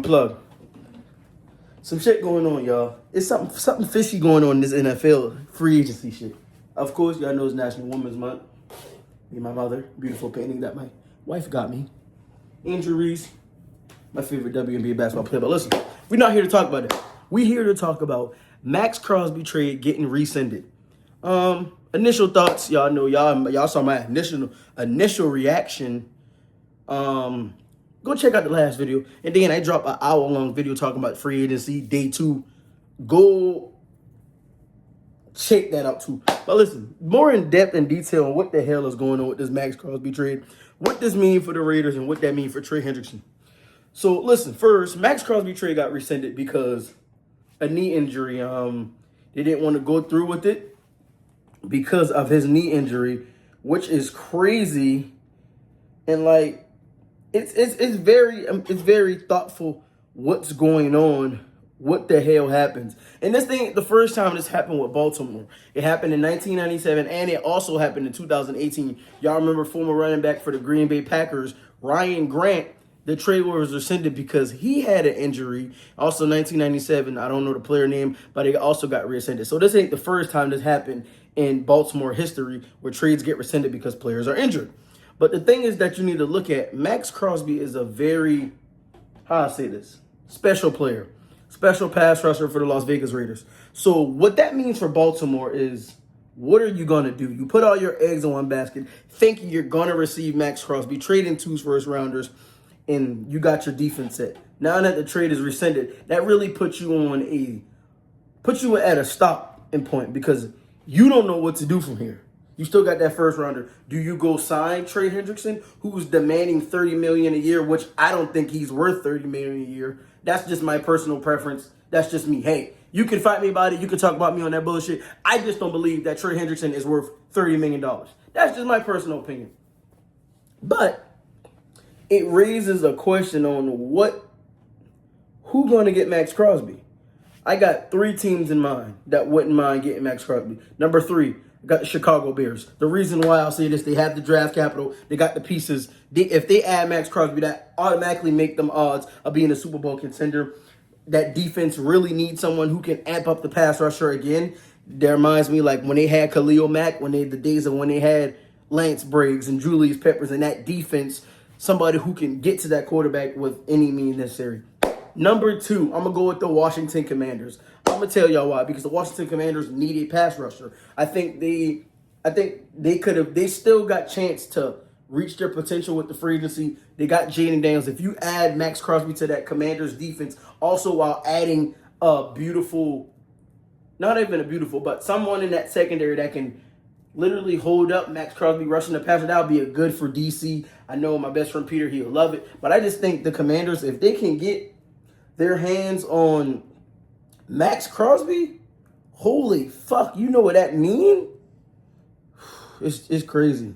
unplug. Some shit going on, y'all. It's something fishy going on in this NFL free agency shit. Of course, y'all know it's National Women's Month. Me and my mother, beautiful painting that my wife got me. Injuries, my favorite WNBA basketball player. But listen, we're not here to talk about that. We're here to talk about Maxx Crosby trade getting rescinded. Initial thoughts, y'all know, y'all saw my initial reaction. Go check out the last video. And then I dropped an hour-long video talking about free agency, day 2. Go check that out too. But listen, more in depth and detail on what the hell is going on with this Maxx Crosby trade, what this means for the Raiders, and what that means for Trey Hendrickson. So listen, first, Maxx Crosby trade got rescinded because a knee injury. They didn't want to go through with it because of his knee injury, which is crazy. And like, it's very thoughtful what's going on, what the hell happens. And this thing, the first time this happened with Baltimore, it happened in 1997, and it also happened in 2018. Y'all remember former running back for the Green Bay Packers, Ryan Grant. The trade was rescinded because he had an injury. Also 1997, I don't know the player name, but it also got rescinded. So this ain't the first time this happened in Baltimore history where trades get rescinded because players are injured. But the thing is that you need to look at, Maxx Crosby is a very, how I say this, special player. Special pass rusher for the Las Vegas Raiders. So what that means for Baltimore is, what are you going to do? You put all your eggs in one basket, thinking you're going to receive Maxx Crosby, trading 2 first-rounders, and you got your defense set. Now that the trade is rescinded, that really puts you at a stopping point because you don't know what to do from here. You still got that first rounder. Do you go sign Trey Hendrickson, who's demanding $30 million a year, which I don't think he's worth $30 million a year? That's just my personal preference. That's just me. Hey, you can fight me about it. You can talk about me on that bullshit. I just don't believe that Trey Hendrickson is worth $30 million. That's just my personal opinion. But it raises a question on who's going to get Maxx Crosby. I got 3 teams in mind that wouldn't mind getting Maxx Crosby. Number 3. Got the Chicago Bears. The reason why I'll say this, they have the draft capital. They got the pieces. If they add Maxx Crosby, that automatically make them odds of being a Super Bowl contender. That defense really needs someone who can amp up the pass rusher again. That reminds me like when they had Khalil Mack, the days of when they had Lance Briggs and Julius Peppers, and that defense, somebody who can get to that quarterback with any means necessary. Number 2, I'm going to go with the Washington Commanders. I'm going to tell y'all why. Because the Washington Commanders need a pass rusher. I think they still got chance to reach their potential with the free agency. They got Jaden Daniels. If you add Maxx Crosby to that Commanders defense, also while adding not even a beautiful, but someone in that secondary that can literally hold up Maxx Crosby rushing the passer, that would be a good for DC. I know my best friend Peter, he'll love it. But I just think the Commanders, if they can get their hands on Maxx Crosby, holy fuck, you know what that means? It's crazy.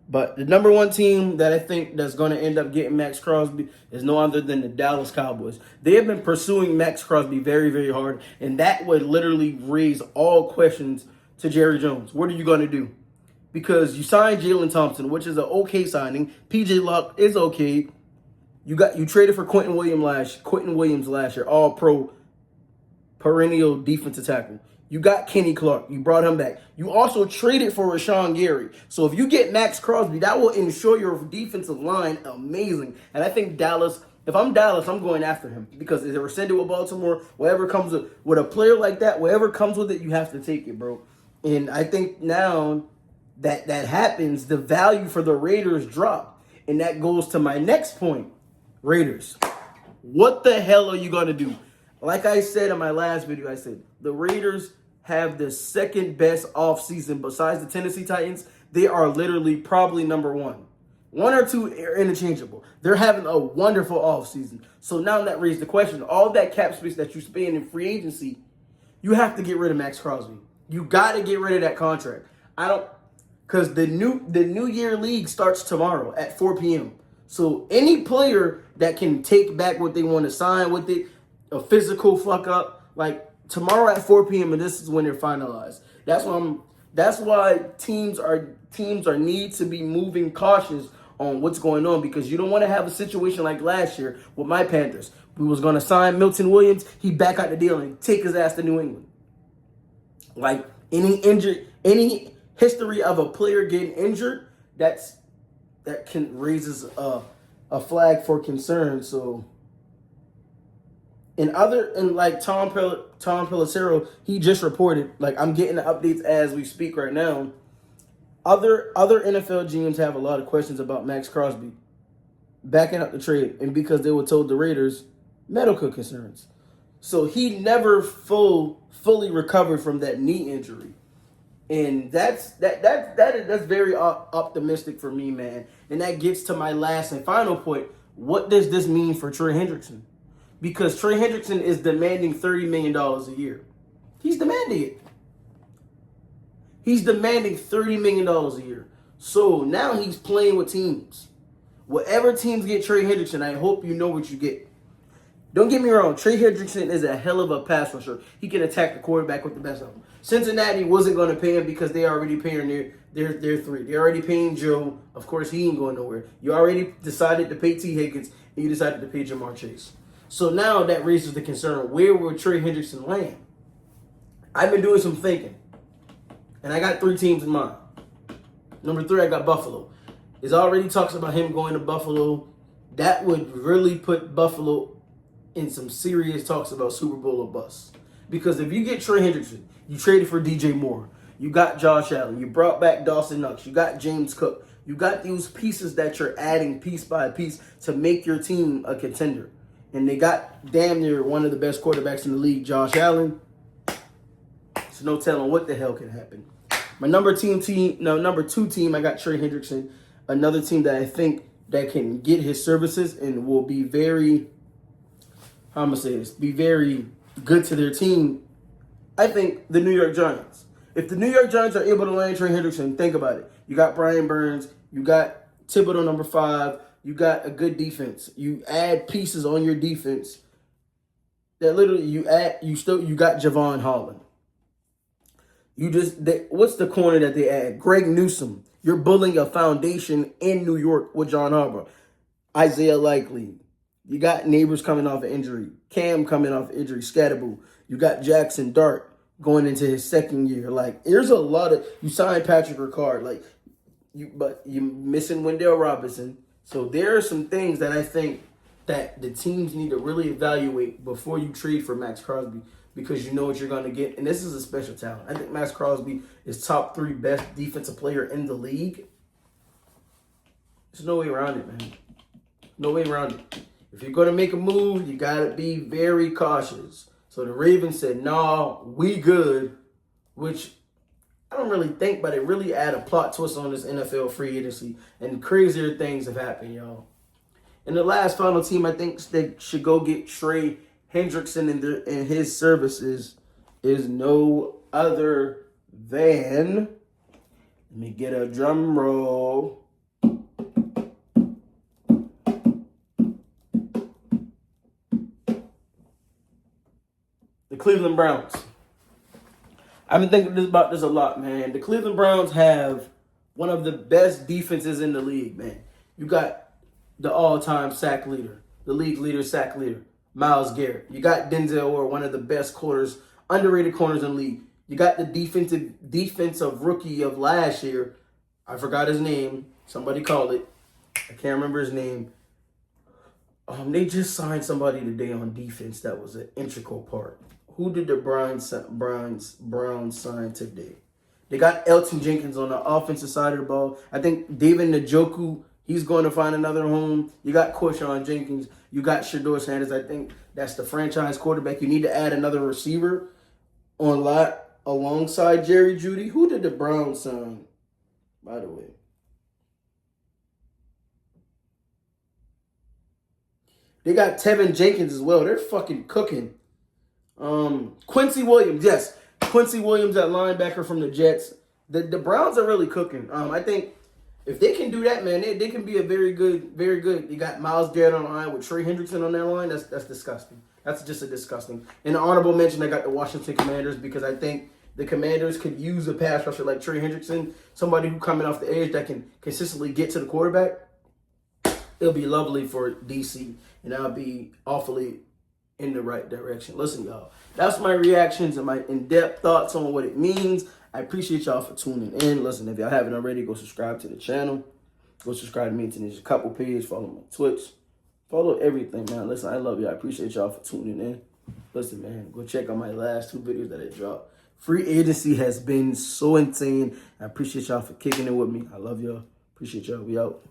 But the number 1 team that I think that's going to end up getting Maxx Crosby is no other than the Dallas Cowboys. They have been pursuing Maxx Crosby very, very hard, and that would literally raise all questions to Jerry Jones. What are you going to do? Because you signed Jalen Thompson, which is an okay signing. P.J. Locke is okay. You traded for Quentin Williams last year, all-pro, perennial defensive tackle. You got Kenny Clark. You brought him back. You also traded for Rashawn Gary. So if you get Maxx Crosby, that will ensure your defensive line amazing. And I think Dallas, if I'm Dallas, I'm going after him. Because if they're rescinded with Baltimore, whatever comes with a player like that, whatever comes with it, you have to take it, bro. And I think now that happens, the value for the Raiders drop. And that goes to my next point. Raiders, what the hell are you going to do? Like I said in my last video, I said the Raiders have the second best offseason besides the Tennessee Titans. They are literally probably number 1. 1 or 2 are interchangeable. They're having a wonderful offseason. So now that raises the question, all that cap space that you spend in free agency, you have to get rid of Maxx Crosby. You got to get rid of that contract. Because the New Year League starts tomorrow at 4 p.m. So any player that can take back what they want to sign with it, a physical fuck up, like tomorrow at 4 p.m. and this is when they're finalized. That's why teams are teams need to be moving cautious on what's going on, because you don't want to have a situation like last year with my Panthers. We was going to sign Milton Williams. He back out the deal and take his ass to New England. Like, any history of a player getting injured, that can raises a flag for concern. So, and like Tom Pelissero, he just reported, like, I'm getting the updates as we speak right now. Other NFL GMs have a lot of questions about Maxx Crosby backing up the trade, and because they were told the Raiders medical concerns. So he never fully recovered from that knee injury. And that's very optimistic for me, man. And that gets to my last and final point. What does this mean for Trey Hendrickson? Because Trey Hendrickson is demanding $30 million a year. He's demanding it. He's demanding $30 million a year. So now he's playing with teams. Whatever teams get Trey Hendrickson, I hope you know what you get. Don't get me wrong, Trey Hendrickson is a hell of a pass rusher. He can attack the quarterback with the best of them. Cincinnati wasn't going to pay him because they already paying their three. They're already paying Joe. Of course, he ain't going nowhere. You already decided to pay T. Higgins, and you decided to pay Jamar Chase. So now that raises the concern, where will Trey Hendrickson land? I've been doing some thinking, and I got 3 teams in mind. Number 3, I got Buffalo. It already talks about him going to Buffalo. That would really put Buffalo in some serious talks about Super Bowl or bust. Because if you get Trey Hendrickson, you traded for DJ Moore, you got Josh Allen, you brought back Dawson Knox, you got James Cook, you got these pieces that you're adding piece by piece to make your team a contender. And they got damn near one of the best quarterbacks in the league, Josh Allen. So no telling what the hell can happen. My number 2 team, I got Trey Hendrickson. Another team that I think that can get his services and will be very, how I'm going to say this, be very good to their team. I think the New York Giants. If the New York Giants are able to land Trey Hendrickson, think about it. You got Brian Burns. You got Thibodeau, number 5. You got a good defense. You add pieces on your defense that literally you got Javon Holland. What's the corner that they add? Greg Newsome. You're building a foundation in New York with John Harbaugh. Isaiah Likely. You got Neighbors coming off an injury. Cam coming off injury. Scatterboo. You got Jackson Dart going into his second year. Like, there's a lot of, you signed Patrick Ricard. Like, but you're missing Wendell Robinson. So there are some things that I think that the teams need to really evaluate before you trade for Maxx Crosby, because you know what you're going to get. And this is a special talent. I think Maxx Crosby is top 3 best defensive player in the league. There's no way around it, man. No way around it. If you're going to make a move, you got to be very cautious. So the Ravens said, no, we good, which I don't really think, but it really add a plot twist on this NFL free agency. And crazier things have happened, y'all. And the last final team I think they should go get Trey Hendrickson and his services is no other than, let me get a drum roll. The Cleveland Browns. I've been thinking about this a lot, man. The Cleveland Browns have one of the best defenses in the league, man. You got the all-time sack leader, the league leader, sack leader, Myles Garrett. You got Denzel Ward, one of the best corners, underrated corners in the league. You got the defensive rookie of last year. I forgot his name. Somebody called it. I can't remember his name. They just signed somebody today on defense that was an integral part. Who did the Browns sign today? They got Elton Jenkins on the offensive side of the ball. I think David Njoku, he's going to find another home. You got Quinshon Jenkins. You got Shedeur Sanders. I think that's the franchise quarterback. You need to add another receiver alongside Jerry Jeudy. Who did the Browns sign, by the way? They got Tevin Jenkins as well. They're fucking cooking. Quincy Williams, yes. Quincy Williams at linebacker from the Jets. The Browns are really cooking. I think if they can do that, man, they can be a very good. You got Myles Garrett on the line with Trey Hendrickson on that line. That's disgusting. That's just a disgusting. In the honorable mention, I got the Washington Commanders because I think the Commanders could use a pass rusher like Trey Hendrickson, somebody who coming off the edge that can consistently get to the quarterback, it'll be lovely for DC, and I'll be awfully in the right direction. Listen, y'all, that's my reactions and my in-depth thoughts on what it means. I appreciate y'all for tuning in. Listen, if y'all haven't already, go subscribe to the channel. Go subscribe to me to this couple page. Follow my Twitch. Follow everything, man. Listen, I love y'all. I appreciate y'all for tuning in. Listen, man, go check out my last 2 videos that I dropped. Free agency has been so insane. I appreciate y'all for kicking it with me. I love y'all. Appreciate y'all. We out.